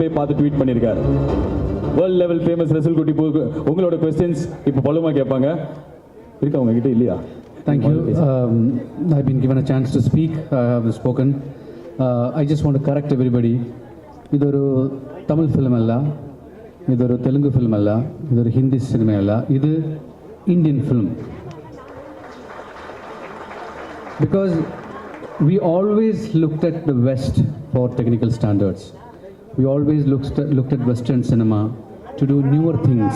போய் பார்த்து ட்வீட் பண்ணியிருக்காரு. வேர்ல்ட் லெவல் ஃபேமஸ் ரசூல் குட்டி உங்களோட கொஸ்டின்ஸ் இப்போ பலமா கேட்பாங்க. இருக்கா உங்ககிட்ட இல்லையா? Thank you. I've been given a chance to speak. I have spoken. I just want to correct everybody. இது ஒரு தமிழ் ஃபிலிம் அல்ல, இது ஒரு தெலுங்கு ஃபிலிம் அல்ல, இது ஒரு ஹிந்தி சினிமா அல்ல, இது Indian film. Because we always looked at the West for technical standards. We always looked at Western cinema to do newer things.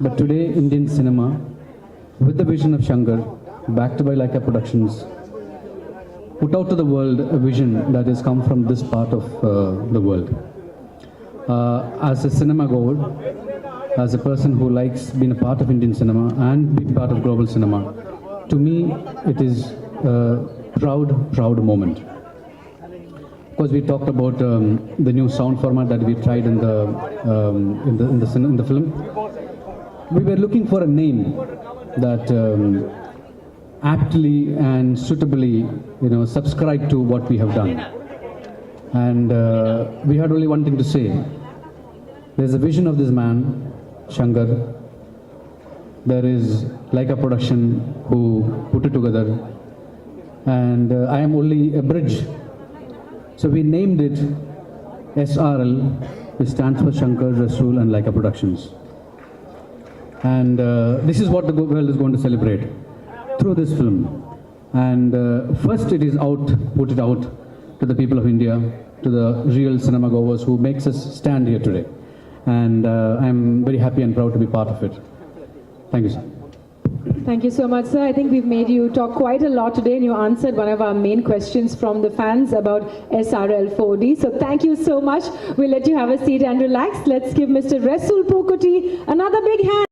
But today, Indian cinema, with the vision of Shankar, backed by Laika Productions, put out to the world a vision that has come from this part of the world. As a cinema goer, as a person who likes being a part of Indian cinema and being part of global cinema, to me it is a proud moment. Of course, we talked about the new sound format that we tried in the film. We were looking for a name that aptly and suitably, subscribe to what we have done. And we had only one thing to say. There's a vision of this man, Shankar. There is Laika Production who put it together. And I am only a bridge. So we named it SRL, which stands for Shankar, Resul and Laika Productions. And this is what the world is going to celebrate through this film. And first it is out, put it out to the people of India, to the real cinema goers who makes us stand here today. And I'm very happy and proud to be part of it. Thank you, sir. Thank you so much, sir. I think we've made you talk quite a lot today, and you answered one of our main questions from the fans about SRL 4D. So thank you so much. We'll let you have a seat and relax. Let's give Mr. Resul Pookutty another big hand.